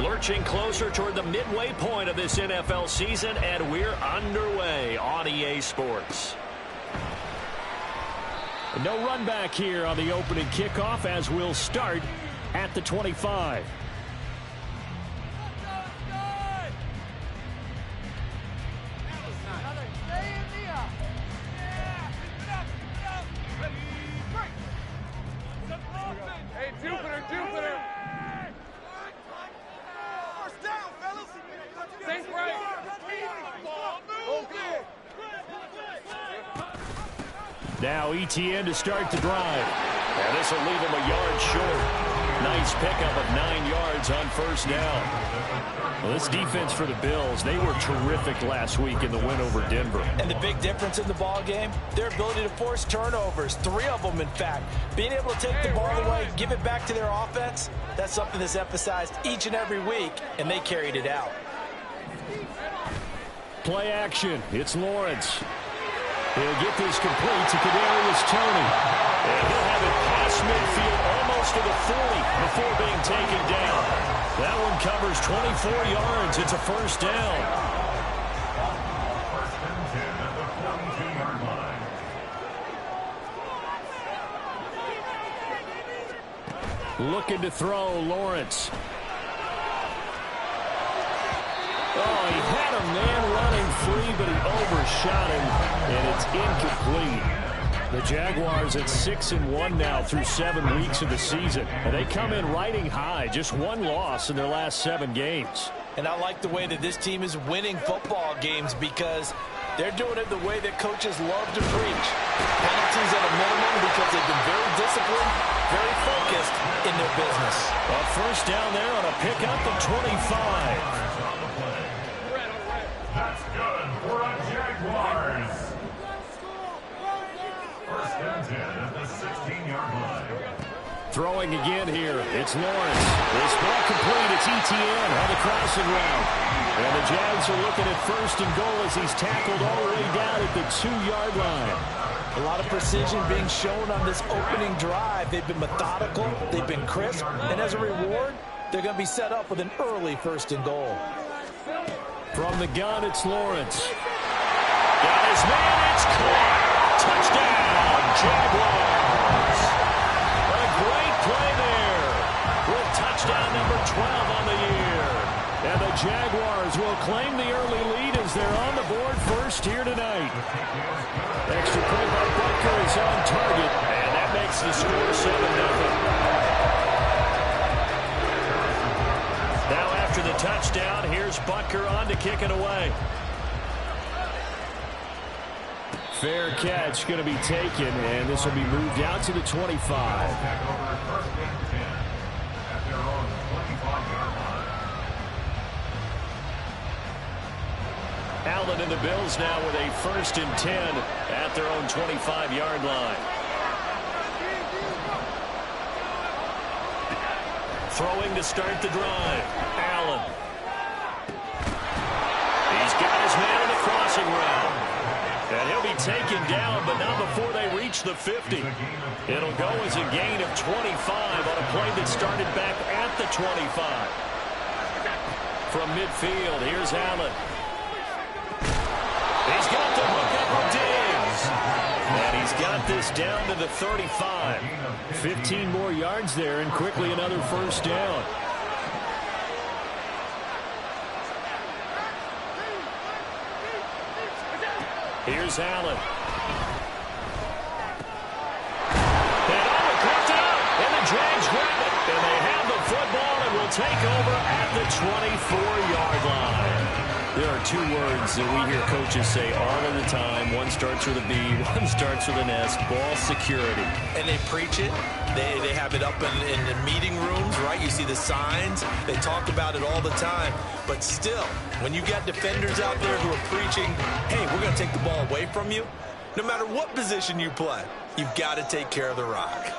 Lurching closer toward the midway point of this NFL season, and we're underway on EA Sports. No run back here on the opening kickoff as we'll start at the 25. Hey, Jupiter! First down, fellas! Think right! Okay. Now ETN to start the drive. And this will leave him a yard short. Nice pickup of 9 yards on first down. Well, this defense for the Bills, they were terrific last week in the win over Denver. And the big difference in the ball game, their ability to force turnovers, 3 of them in fact. Being able to take the ball away, give it back to their offense, that's something that's emphasized each and every week, and they carried it out. Play action. It's Lawrence. He'll get this complete to Kadarius Toney. And he'll have it past midfield almost to the 40 before being taken down. That one covers 24 yards. It's a first down. Looking to throw, Lawrence. Oh, he had a man running free, but he overshot him, and it's incomplete. The Jaguars at 6-1 now through 7 weeks of the season. And they come in riding high, just 1 loss in their last 7 games. And I like the way that this team is winning football games because they're doing it the way that coaches love to preach. Penalties at a minimum because they've been very disciplined, very focused in their business. A first down there on a pickup of 25. That's good for a Jaguars. First and 10 at the 16-yard line. Throwing again here. It's Lawrence. This ball complete. It's ETN on the crossing route. And the Jags are looking at first and goal as he's tackled all the way down at the 2-yard line. A lot of precision being shown on this opening drive. They've been methodical. They've been crisp. And as a reward, they're going to be set up with an early first and goal. From the gun, it's Lawrence. Got his man. It's caught. Touchdown, Jaguars. A great play there with touchdown number 12 on the year. And the Jaguars will claim the early lead as they're on the board first here tonight. Extra point by Butker is on target, and that makes the score 7-0. Now after the touchdown, here's Butker on to kick it away. Fair catch going to be taken, and this will be moved out to the 25. Allen and the Bills now with a first and 10 at their own 25-yard line. Throwing to start the drive. Allen. He's got his man in the crossing route. And he'll be taken down, but not before they reach the 50. It'll go as a gain of 25 on a play that started back at the 25. From midfield, here's Allen. He's got the hook up with Diggs. And he's got this down to the 35. 15 more yards there, and quickly another first down. Here's Allen. And caught out, and the Jags grab it. And they have the football and will take over at the 24-yard line. There are 2 words that we hear coaches say all of the time. One starts with a B, one starts with an S. Ball security. And they preach it. They have it up in the meeting rooms, right? You see the signs. They talk about it all the time. But still, when you got defenders out there who are preaching, hey, we're going to take the ball away from you, no matter what position you play, you've got to take care of the rock.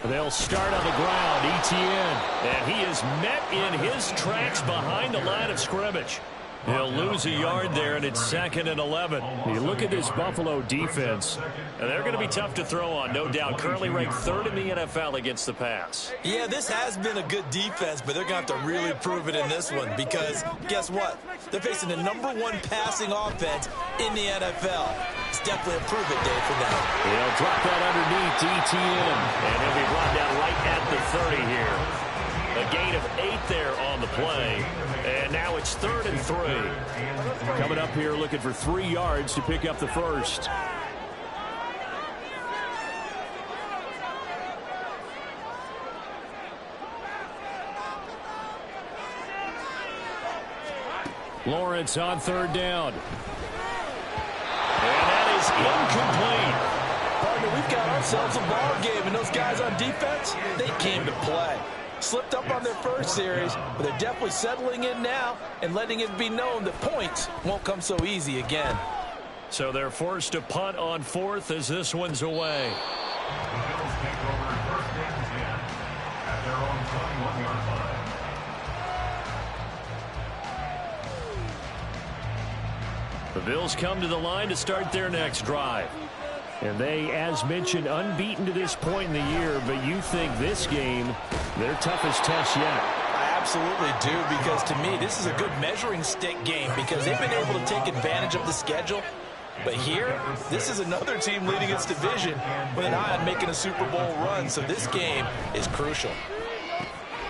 They'll start on the ground, ETN. And he is met in his tracks behind the line of scrimmage. He'll lose a yard there, and it's 2nd and 11. You look at this Buffalo defense, and they're going to be tough to throw on, no doubt. Currently ranked 3rd in the NFL against the pass. Yeah, this has been a good defense, but they're going to have to really prove it in this one because guess what? They're facing the #1 passing offense in the NFL. It's definitely a prove-it day for them. He'll drop that underneath ETN, and he'll be brought down right at the 30 here. A gain of 8 there on the play, and now it's 3rd and 3. Coming up here looking for 3 yards to pick up the first. Lawrence on 3rd down. And that is incomplete. Partner, we've got ourselves a ball game, and those guys on defense, they came to play. Slipped up on their first series, but they're definitely settling in now and letting it be known that points won't come so easy again. So they're forced to punt on 4th as this one's away. The Bills take over 1st and 10 at their own 21-yard line. The Bills come to the line to start their next drive. And they, as mentioned, unbeaten to this point in the year, but you think this game, their toughest test yet. I absolutely do, because to me, this is a good measuring stick game because they've been able to take advantage of the schedule. But here, this is another team leading its division with an eye on making a Super Bowl run, so this game is crucial.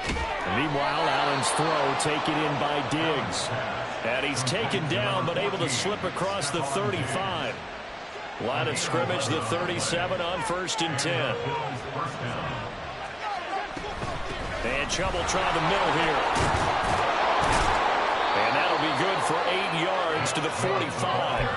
And meanwhile, Allen's throw taken in by Diggs. And he's taken down, but able to slip across the 35. Line of scrimmage, the 37 on 1st and 10. And Chubb will try the middle here. And that'll be good for 8 yards to the 45.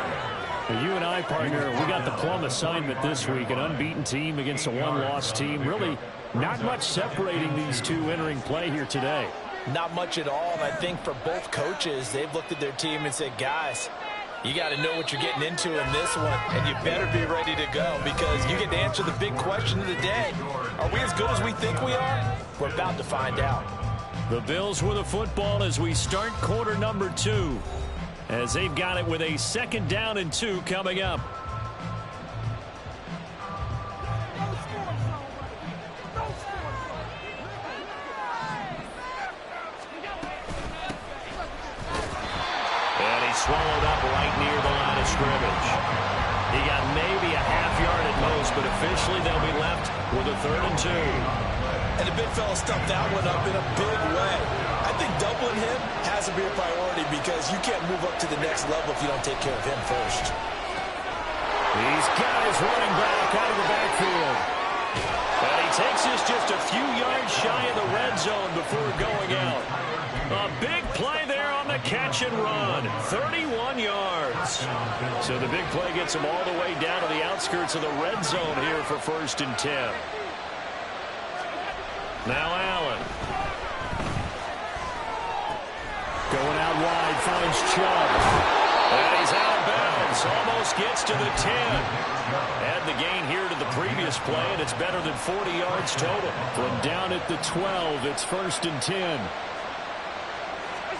Well, you and I, partner, we got the plum assignment this week. An unbeaten team against a one-loss team. Really not much separating these two entering play here today. Not much at all, and I think for both coaches, they've looked at their team and said, guys, you got to know what you're getting into in this one, and you better be ready to go because you get to answer the big question of the day. Are we as good as we think we are? We're about to find out. The Bills with a football as we start quarter number 2, as they've got it with a 2nd down and 2 coming up. Swallowed up right near the line of scrimmage. He got maybe a half yard at most, but officially they'll be left with a 3rd and 2. And the big fella stuffed that one up in a big way. I think doubling him has to be a priority because you can't move up to the next level if you don't take care of him first. He's got his running back out of the backfield. And he takes us just a few yards shy of the red zone before going out. A big play there on the catch and run. 31 yards. So the big play gets him all the way down to the outskirts of the red zone here for 1st and 10. Now Allen. Going out wide, finds Chubb. And he's out of bounds. Almost gets to the 10. Add the gain here to the previous play, and it's better than 40 yards total. From down at the 12, it's 1st and 10.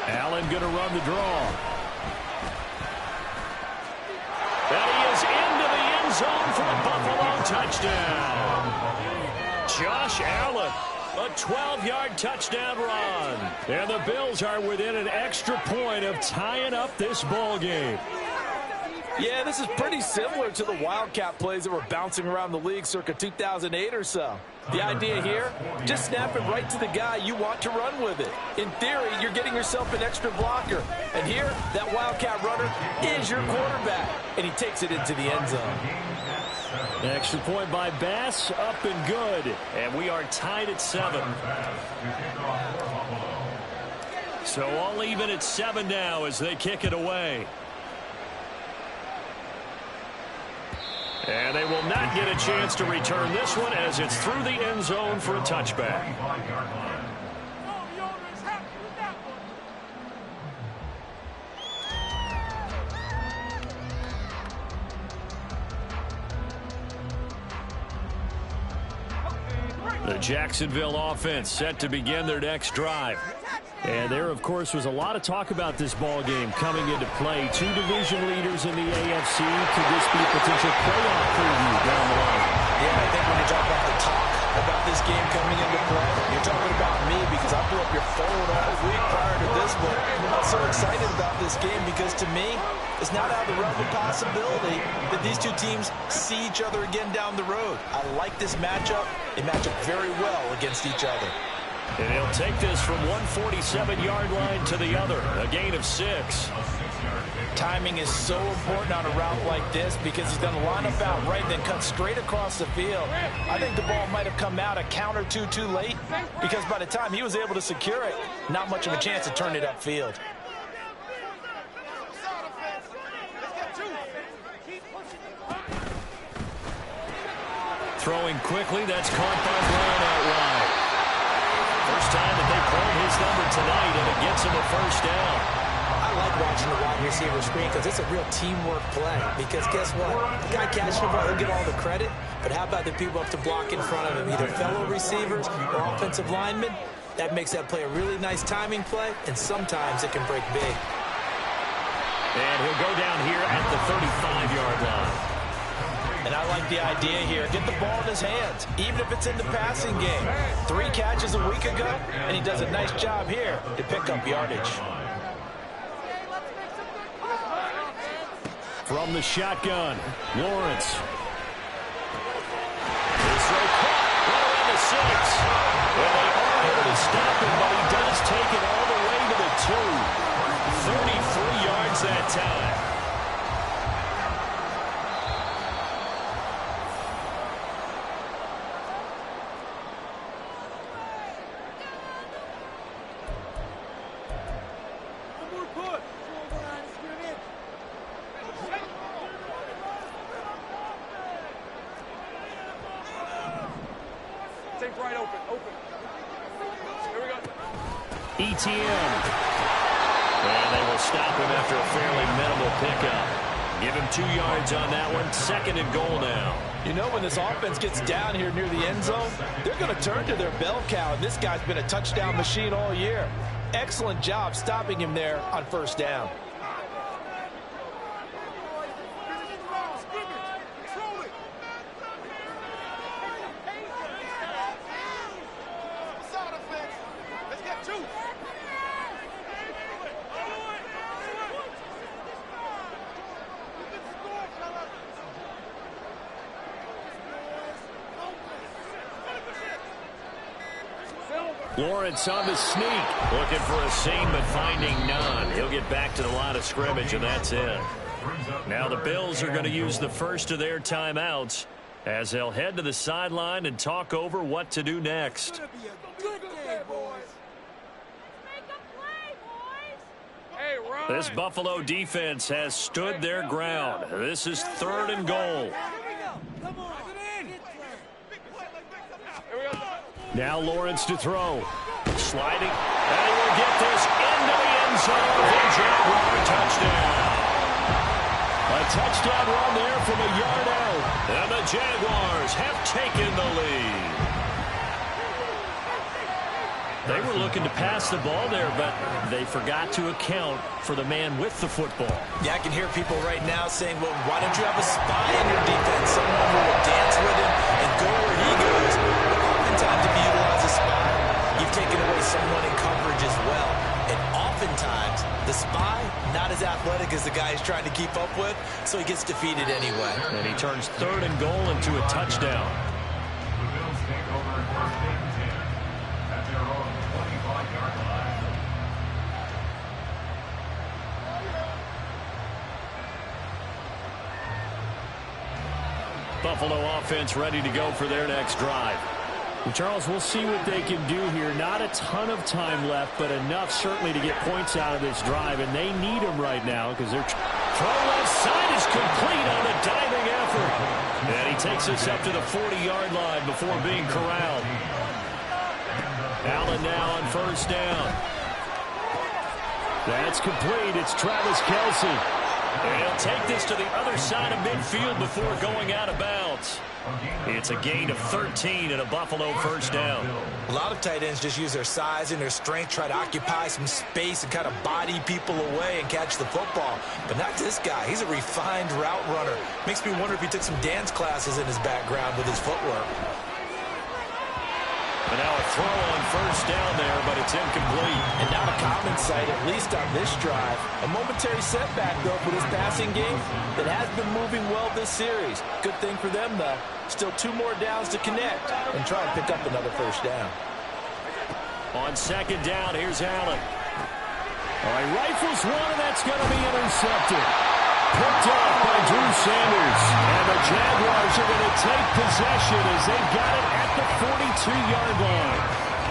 Allen going to run the draw. And he is into the end zone for a Buffalo touchdown. Josh Allen, a 12-yard touchdown run. And the Bills are within an extra point of tying up this ball game. Yeah, this is pretty similar to the Wildcat plays that were bouncing around the league circa 2008 or so. The idea here, just snap it right to the guy you want to run with it. In theory, you're getting yourself an extra blocker. And here, that Wildcat runner is your quarterback. And he takes it into the end zone. Extra point by Bass, up and good. And we are tied at 7. So all even at 7 now as they kick it away. And they will not get a chance to return this one as it's through the end zone for a touchback. The Jacksonville offense set to begin their next drive. And there, of course, was a lot of talk about this ball game coming into play. Two division leaders in the AFC. Could this be a potential playoff preview down the line? Yeah, I think when you talk about the talk about this game coming into play, you're talking about me because I blew up your phone all week prior to this one. I'm so excited about this game because to me, it's not out of the realm of possibility that these two teams see each other again down the road. I like this matchup. They match up very well against each other. And he'll take this from 147-yard line to the other, a gain of 6. Timing is so important on a route like this because he's going to line up out right and then cut straight across the field. I think the ball might have come out a count or two too late because by the time he was able to secure it, not much of a chance to turn it upfield. Throwing quickly, that's caught by Brown out wide. First time that they called his number tonight, and it gets him a first down. I like watching the wide receiver screen because it's a real teamwork play. Because guess what? The guy catching the ball, he'll get all the credit. But how about the people up to block in front of him, either fellow receivers or offensive linemen? That makes that play a really nice timing play, and sometimes it can break big. And he'll go down here at the 35-yard line. And I like the idea here. Get the ball in his hands, even if it's in the passing game. 3 catches a week ago, and he does a nice job here to pick up yardage. From the shotgun, Lawrence. This throw caught right around the 6. Well, they are able to stop him, but he does take it all the way to the 2. 33 yards that time. ETN. And they will stop him after a fairly minimal pickup. Give him 2 yards on that one. 2nd and goal now. You know, when this offense gets down here near the end zone, they're going to turn to their bell cow, and this guy's been a touchdown machine all year. Excellent job stopping him there on first down. Lawrence on the sneak, looking for a seam but finding none. He'll get back to the line of scrimmage, and that's it. Now the Bills are going to use the first of their timeouts as they'll head to the sideline and talk over what to do next. This Buffalo defense has stood their ground. This is 3rd and goal. Now Lawrence to throw. Sliding. And he will get this into the end zone for a Jaguar touchdown. A touchdown run there from a yard out. And the Jaguars have taken the lead. They were looking to pass the ball there, but they forgot to account for the man with the football. Yeah, I can hear people right now saying, well, why don't you have a spy in your defense? Someone who will dance with him and go where he goes. Oftentimes, if you utilize a spy, you've taken away someone in coverage as well. And oftentimes, the spy, not as athletic as the guy he's trying to keep up with, so he gets defeated anyway. And he turns 3rd and goal into a touchdown. The Bills take over in 1st and 10 at their own 25-yard line. Buffalo offense ready to go for their next drive. And Charles, we'll see what they can do here. Not a ton of time left, but enough certainly to get points out of this drive, and they need them right now because they're throw left side is complete on a diving effort. And he takes us up to the 40-yard line before being corralled. Allen now on first down. That's complete. It's Travis Kelce. And he'll take this to the other side of midfield before going out of bounds. yards. It's a gain of 13 and a Buffalo first down. A lot of tight ends just use their size and their strength, try to occupy some space and kind of body people away and catch the football. But not this guy. He's a refined route runner. Makes me wonder if he took some dance classes in his background with his footwork. And now a throw on first down there, but it's incomplete. And not a common sight, at least on this drive. A momentary setback, though, for this passing game that has been moving well this series. Good thing for them, though. Still 2 more downs to connect and try and pick up another first down. On second down, here's Allen. All right, rifles one, and that's going to be intercepted. Picked off by Drew Sanders. And the Jaguars are going to take possession as they've got it at the 42-yard line.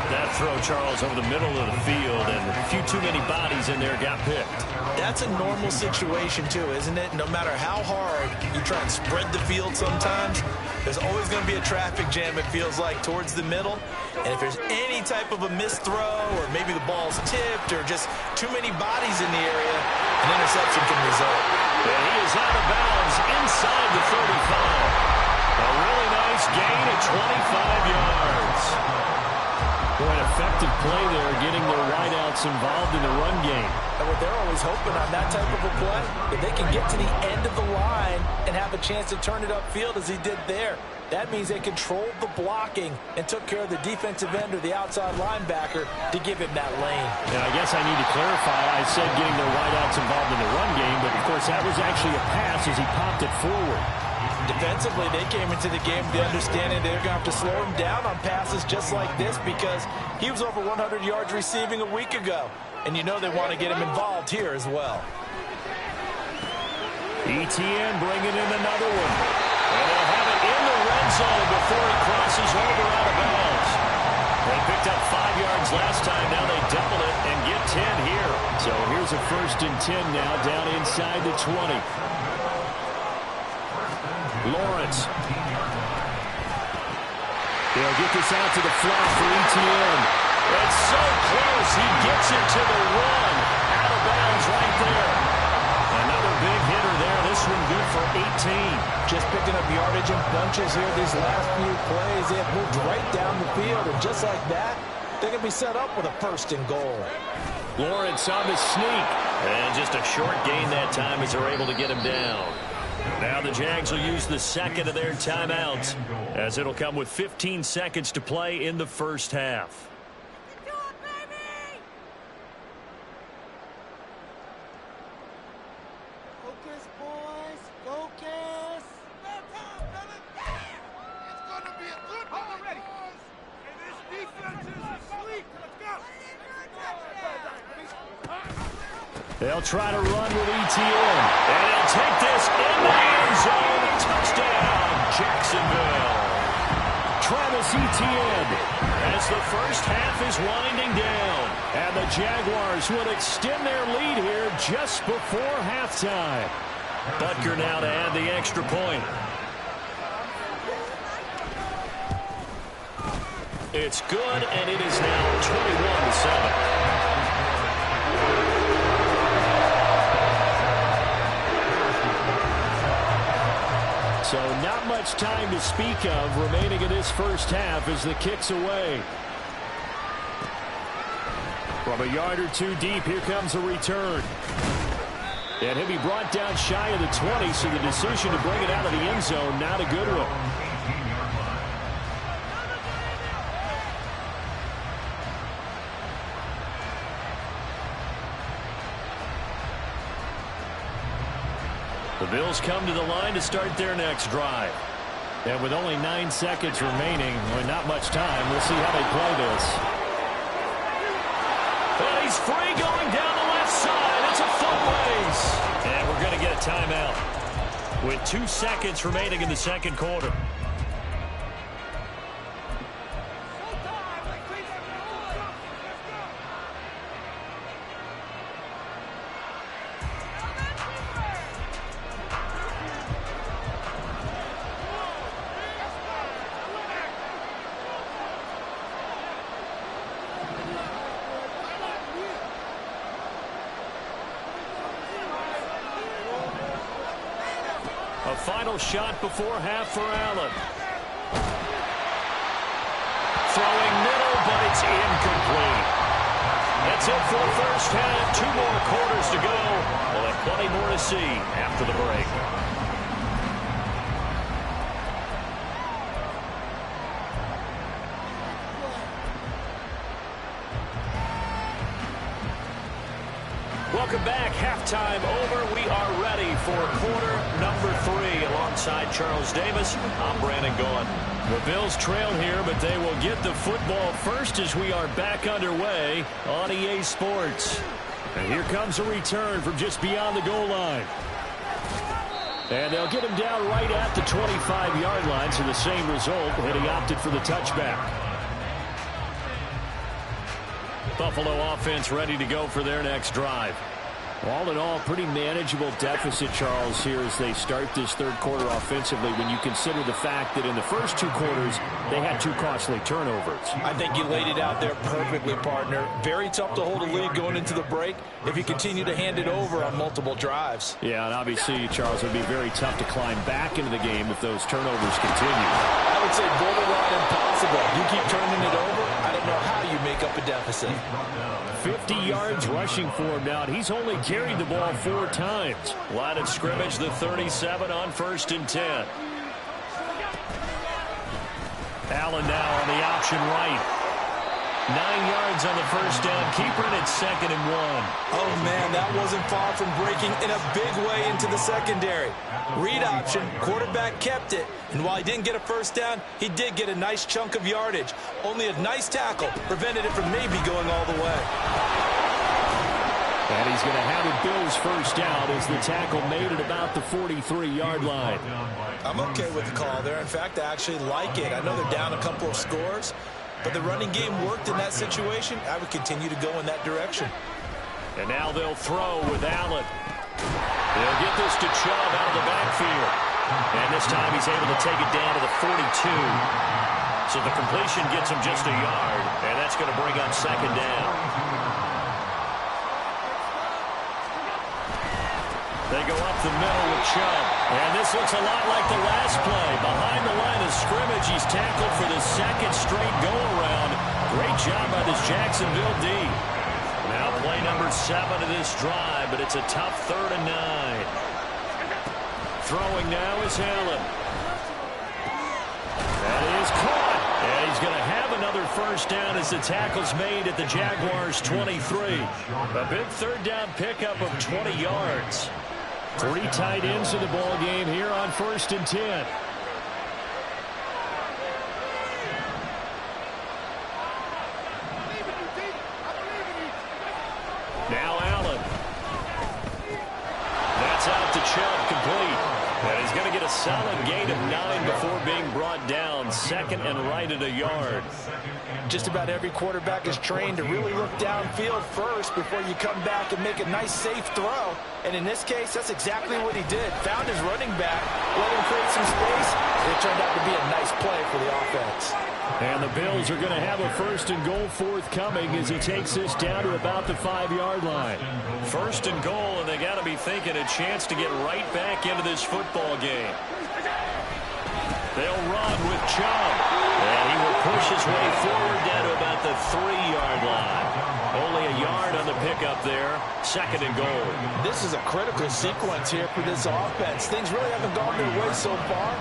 That throw, Charles, over the middle of the field, and a few too many bodies in there got picked. That's a normal situation, too, isn't it? No matter how hard you try and spread the field sometimes, there's always going to be a traffic jam, it feels like, towards the middle. And if there's any type of a missed throw, or maybe the ball's tipped, or just too many bodies in the area, an interception can result. And he is out of bounds inside the 35. A really nice gain of 25 yards. Boy, an effective play there, getting their wideouts involved in the run game. And what they're always hoping on that type of a play, that they can get to the end of the line and have a chance to turn it upfield as he did there. That means they controlled the blocking and took care of the defensive end or the outside linebacker to give him that lane. Yeah, I guess I need to clarify. I said getting their wideouts involved in the run game, but of course that was actually a pass as he popped it forward. Defensively, they came into the game with the understanding they're going to have to slow him down on passes just like this because he was over 100 yards receiving a week ago. And you know they want to get him involved here as well. ETN bringing in another one. And they'll have it in the red zone before he crosses over out of bounds. They picked up 5 yards last time. Now they double it and get 10 here. So here's a 1st and 10 now down inside the 20. Lawrence. They'll get this out to the flat for ETN. It's so close. He gets it to the 1. Out of bounds right there. Another big hitter there. This one good for 18. Just picking up yardage in bunches here these last few plays. They have moved right down the field. And just like that, they can be set up with a 1st and goal. Lawrence on the sneak. And just a short gain that time as they're able to get him down. Now the Jags will use the second of their timeouts as it'll come with 15 seconds to play in the first half. Focus, boys. Focus. It's going to be a good one already. And this defense is asleep. Let's go. They'll try to run with ETN. And he'll take this in the end zone. Touchdown, Jacksonville. Travis Etienne as the first half is winding down. And the Jaguars will extend their lead here just before halftime. Butker now to add the extra point. It's good, and it is now 21-7. So not much time to speak of remaining in this first half as the kick's away. From a yard or two deep, here comes a return. And he'll be brought down shy of the 20, so the decision to bring it out of the end zone, not a good one. The Bills come to the line to start their next drive. And with only 9 seconds remaining, or not much time, we'll see how they play this. And he's free going down the left side. It's a foot race. And we're going to get a timeout with 2 seconds remaining in the second quarter. A final shot before half for Allen. Throwing middle, but it's incomplete. That's it for the first half. 2 more quarters to go. We'll have plenty more to see after the break. Welcome back. Halftime over. We are ready for quarter number 3. Alongside Charles Davis, I'm Brandon Gaughan. The Bills trail here, but they will get the football first as we are back underway on EA Sports. And here comes a return from just beyond the goal line. And they'll get him down right at the 25-yard line, so the same result, and he opted for the touchback. Buffalo offense ready to go for their next drive. All in all, pretty manageable deficit, Charles, here as they start this third quarter offensively when you consider the fact that in the first 2 quarters, they had 2 costly turnovers. I think you laid it out there perfectly, partner. Very tough to hold a lead going into the break if you continue to hand it over on multiple drives. Yeah, and obviously, Charles, it would be very tough to climb back into the game if those turnovers continue. I would say borderline impossible. You keep turning it over, I don't know how you make up a deficit. 50 yards rushing for him now. He's only carried the ball 4 times. Line of scrimmage, the 37 on 1st and 10. Allen now on the option right. 9 yards on the first down. Keeper, and it's 2nd and 1. Oh, man, that wasn't far from breaking in a big way into the secondary. Read option, quarterback kept it, and while he didn't get a first down, he did get a nice chunk of yardage. Only a nice tackle prevented it from maybe going all the way. And he's going to have a Bills first down as the tackle made it about the 43-yard line. I'm okay with the call there. In fact, I actually like it. I know they're down a couple of scores, but the running game worked in that situation. I would continue to go in that direction. And now they'll throw with Allen. They'll get this to Chubb out of the backfield. And this time he's able to take it down to the 42. So the completion gets him just a yard, and that's going to bring up 2nd down. They go up the middle with Chubb. And this looks a lot like the last play. Behind the line of scrimmage, he's tackled for the 2nd straight go-around. Great job by this Jacksonville D. Now play number 7 of this drive, but it's a tough 3rd and 9. Throwing now is Allen. That is caught. And he's going to have another first down as the tackle's made at the Jaguars' 23. A big 3rd down pickup of 20 yards. 3 tight ends in the ball game here on 1st and 10. Now Allen. That's out to Chubb, complete. And he's going to get a solid gain of 9 before being brought down. 2nd and right at a yard. Just about every quarterback is trained to really look downfield first before you come back and make a nice, safe throw. And in this case, that's exactly what he did. Found his running back, let him create some space. It turned out to be a nice play for the offense. And the Bills are going to have a 1st and goal forthcoming as he takes this down to about the 5-yard line. 1st and goal, and they got to be thinking a chance to get right back into this football game. They'll run with Chubb, and he will push his way forward down to about the 3-yard line. Only a yard on the pickup there. 2nd and goal. This is a critical sequence here for this offense. Things really haven't gone their way so far.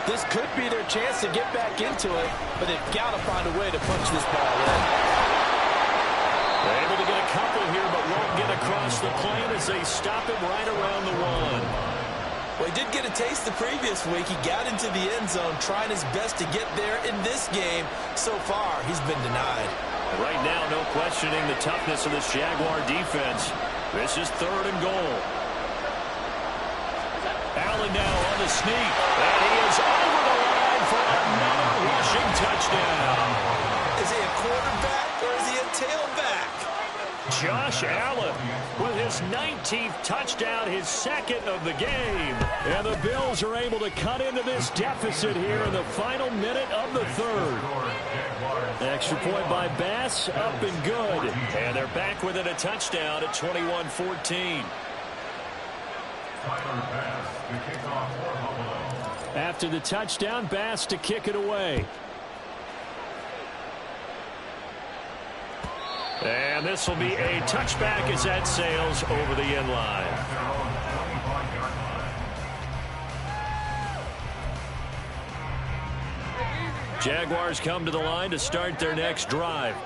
This could be their chance to get back into it, but they've got to find a way to punch this ball in. They're able to get a couple here, but won't get across the plane as they stop him right around the 1. Well, he did get a taste the previous week. He got into the end zone, trying his best to get there in this game. So far, he's been denied. Right now, no questioning the toughness of this Jaguar defense. This is 3rd and goal. Allen now on the sneak. And he is over the line for another rushing touchdown. Is he a quarterback or is he a tailback? Josh Allen with his 19th touchdown, his 2nd of the game. And the Bills are able to cut into this deficit here in the final minute of the 3rd. Extra point by Bass, up and good. And they're back within a touchdown at 21-14. Tyler Bass, the kickoff for Buffalo. After the touchdown, Bass to kick it away. And this will be a touchback as that sails over the end line. Jaguars come to the line to start their next drive.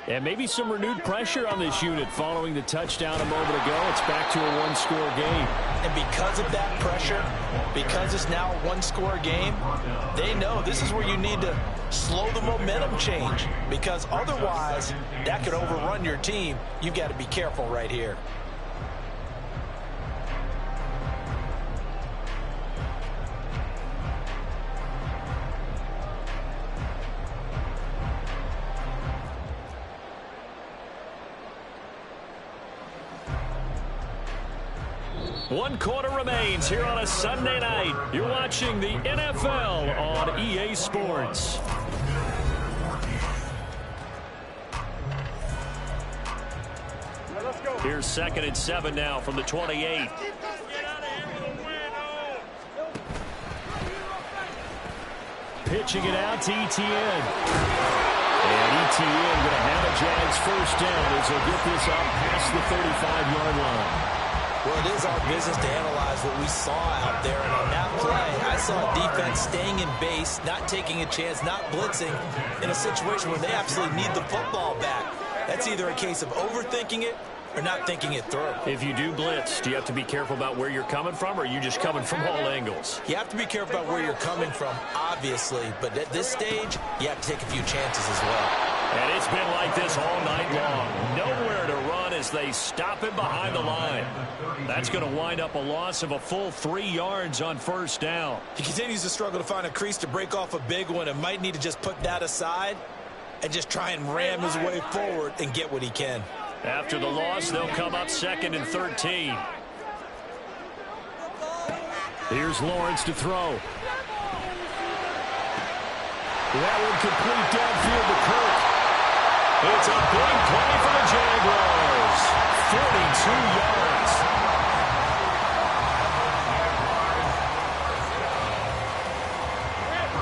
And maybe some renewed pressure on this unit following the touchdown a moment ago. It's back to a one-score game. And because of that pressure, because it's now a one-score game, they know this is where you need to slow the momentum change, because otherwise that could overrun your team. You've got to be careful right here. One quarter remains here on a Sunday night. You're watching the NFL on EA Sports. Here's 2nd and 7 now from the 28. Pitching it out to Etienne. And Etienne going to have a Jags first down as he'll get this up past the 35-yard line. Well, it is our business to analyze what we saw out there. And on that play, I saw a defense staying in base, not taking a chance, not blitzing in a situation where they absolutely need the football back. That's either a case of overthinking it or not thinking it through. If you do blitz, do you have to be careful about where you're coming from, or are you just coming from all angles? You have to be careful about where you're coming from, obviously. But at this stage, you have to take a few chances as well. And it's been like this all night long. Nowhere to run as they stop him behind the line. That's going to wind up a loss of a full 3 yards on first down. He continues to struggle to find a crease to break off a big one, and might need to just put that aside and just try and ram his way forward and get what he can. After the loss, they'll come up 2nd and 13. Here's Lawrence to throw. That one complete downfield to Kirk. It's a big play for the Jaguars. 42 yards.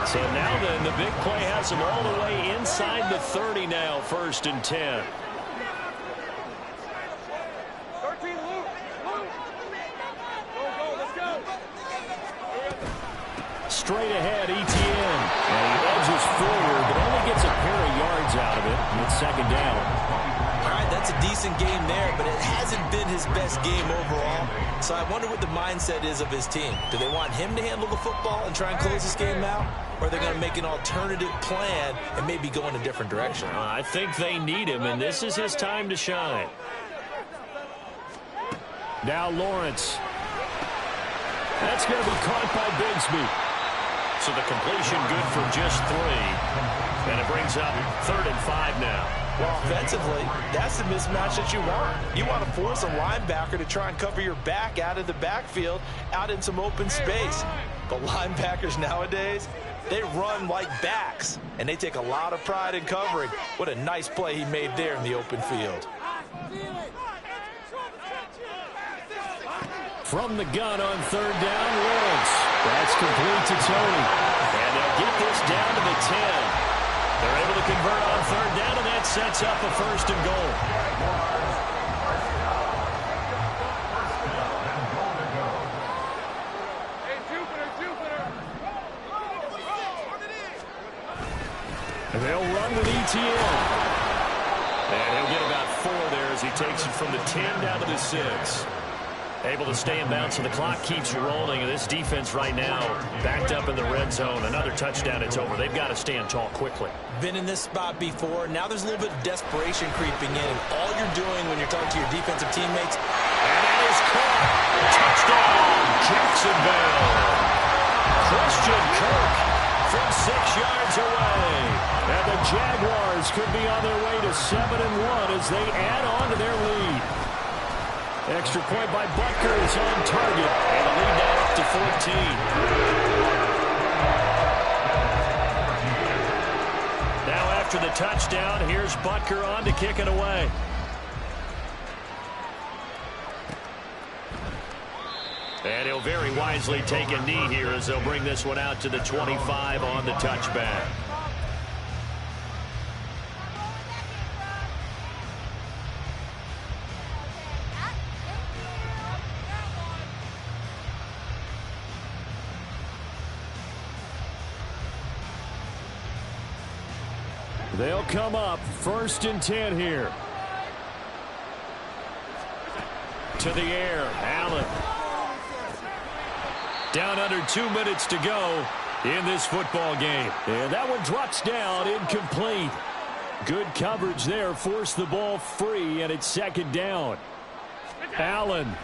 So now then, the big play has them all the way inside the 30 now, 1st and 10. 13, Luke. Go, let's go. Straight ahead, Etienne. And he edges forward, but only gets a pair of yards out of it. It's 2nd down. All right, that's a decent game there, but it hasn't been his best game overall. So I wonder what the mindset is of his team. Do they want him to handle the football and try and close this game out? Or are they going to make an alternative plan and maybe go in a different direction? I think they need him, and this is his time to shine. Now Lawrence. That's going to be caught by Bigsby. So the completion good for just 3. And it brings up 3rd and 5 now. Well, offensively, that's the mismatch that you want. You want to force a linebacker to try and cover your back out of the backfield, out in some open space. But linebackers nowadays, they run like backs, and they take a lot of pride in covering. What a nice play he made there in the open field. From the gun on 3rd down, Lawrence. That's complete to Tony. And they'll get this down to the 10. They're able to convert on 3rd down, and that sets up a 1st and goal. And they'll run with Etienne. And he'll get about 4 there as he takes it from the 10 down to the 6. Able to stay in bounds, so the clock keeps rolling. And this defense right now backed up in the red zone. Another touchdown, it's over. They've got to stand tall quickly. Been in this spot before. Now there's a little bit of desperation creeping in. And all you're doing when you're talking to your defensive teammates. And that is caught. Touchdown, Jacksonville. Christian Kirk from 6 yards away. And the Jaguars could be on their way to 7-1 as they add on to their lead. Extra point by Butker is on target. And the lead now up to 14. Now after the touchdown, here's Butker on to kick it away. And he'll very wisely take a knee here as they'll bring this one out to the 25 on the touchback. They'll come up 1st and 10 here. To the air, Allen. Down under 2 minutes to go in this football game. And that one drops down, incomplete. Good coverage there, forced the ball free, and it's 2nd down. Allen.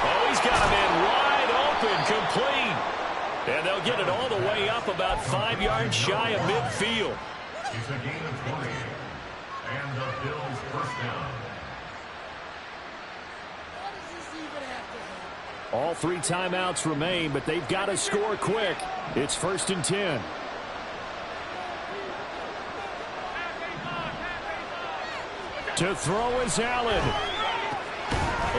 Oh, he's got a man wide open, complete. And they'll get it all the way up about 5 yards shy of midfield. It's a gain of 20. And the Bills first down. All 3 timeouts remain, but they've got to score quick. It's 1st and 10. To throw is Allen.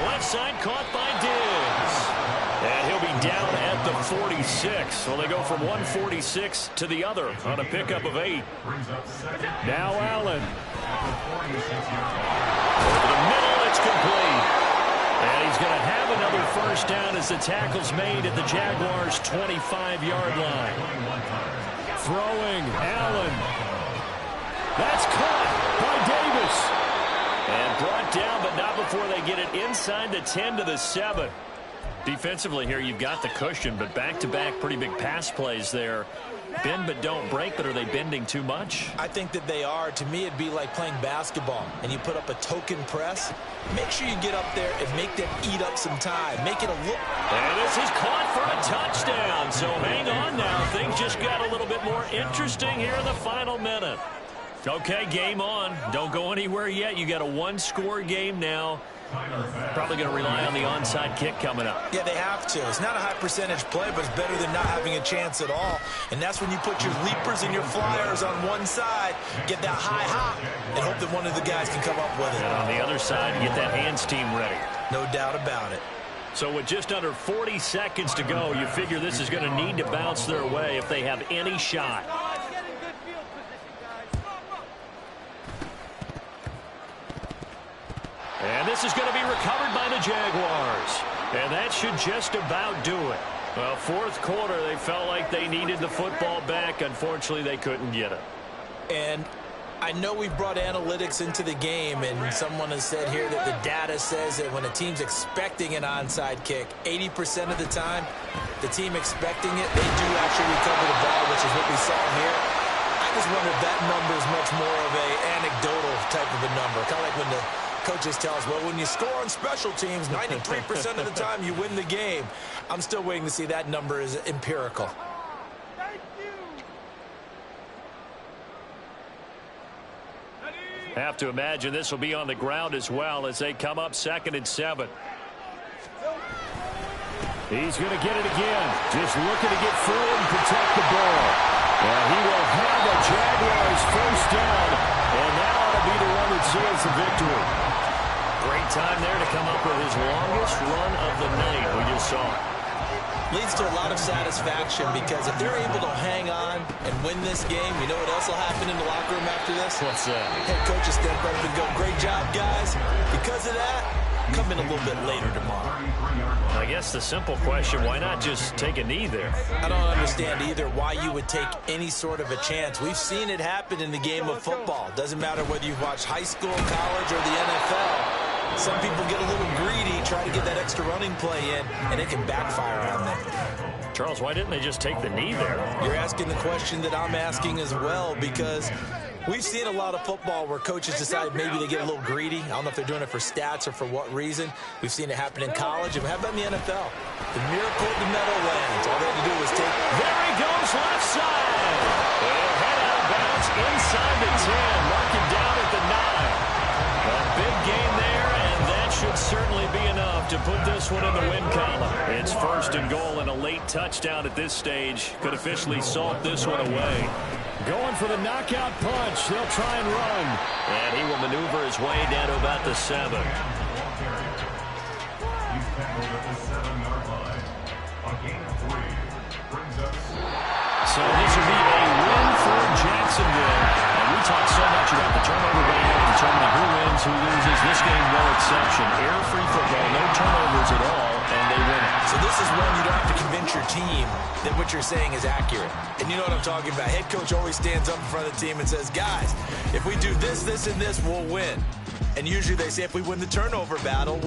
Left side caught by Diggs. And he'll be down at the 46. So they go from 146 to the other on a pickup of 8. Now Allen. Over the middle, it's complete. And he's going to have another first down as the tackle's made at the Jaguars' 25-yard line. Throwing, Allen. That's caught by Davis. And brought down, but not before they get it inside the 10 to the 7. Defensively here, you've got the cushion, but back-to-back pretty big pass plays there. Bend but don't break, but are they bending too much? I think that they are. To me, it'd be like playing basketball, and you put up a token press. Make sure you get up there and make them eat up some time. Make it a look. And this is caught for a touchdown. So hang on now. Things just got a little bit more interesting here in the final minute. Okay, game on. Don't go anywhere yet. You got a 1-score game now. Probably going to rely on the onside kick coming up. Yeah, they have to. It's not a high percentage play, but it's better than not having a chance at all. And that's when you put your leapers and your flyers on one side, get that high hop, and hope that one of the guys can come up with it. And on the other side, you get that hands team ready. No doubt about it. So with just under 40 seconds to go, you figure this is going to need to bounce their way if they have any shot. And this is going to be recovered by the Jaguars. And that should just about do it. Well, 4th quarter, they felt like they needed the football back. Unfortunately, they couldn't get it. And I know we've brought analytics into the game, and someone has said here that the data says that when a team's expecting an onside kick, 80% of the time, the team expecting it, they do actually recover the ball, which is what we saw here. I just wonder if that number is much more of an anecdotal type of a number, kind of like when the coaches tell us, well, when you score on special teams, 93% of the time you win the game. I'm still waiting to see that number is empirical. Have to imagine this will be on the ground as well as they come up 2nd and 7. He's going to get it again. Just looking to get through and protect the ball. And he will have a Jaguars first down. And that ought to be the one that seals the victory. Great time there to come up with his longest run of the night we just saw. Leads to a lot of satisfaction because if they're able to hang on and win this game, you know what else will happen in the locker room after this? What's that? Head coach will step up and go, great job, guys. Because of that, come in a little bit later tomorrow. I guess the simple question, why not just take a knee there? I don't understand either why you would take any sort of a chance. We've seen it happen in the game of football. Doesn't matter whether you've watched high school, college, or the NFL. Some people get a little greedy, try to get that extra running play in, and it can backfire on them. Charles, why didn't they just take the knee there? You're asking the question that I'm asking as well, because we've seen a lot of football where coaches decide maybe they get a little greedy. I don't know if they're doing it for stats or for what reason. We've seen it happen in college, and how about in the NFL? The miracle of the Meadowlands. All they had to do was take... There he goes, left side. They'll head out of bounds inside the 10, marking down at the 9. A big game there, and that should certainly be enough to put this one in the win column. It's 1st and goal, and a late touchdown at this stage could officially salt this one away. Going for the knockout punch. They'll try and run. And he will maneuver his way down to about the 7. turnover battle determining who wins, who loses. This game, no exception. Air-free football, no turnovers at all, and they win it. So this is one you don't have to convince your team that what you're saying is accurate. And you know what I'm talking about. Head coach always stands up in front of the team and says, guys, if we do this, this, and this, we'll win. And usually they say if we win the turnover battle,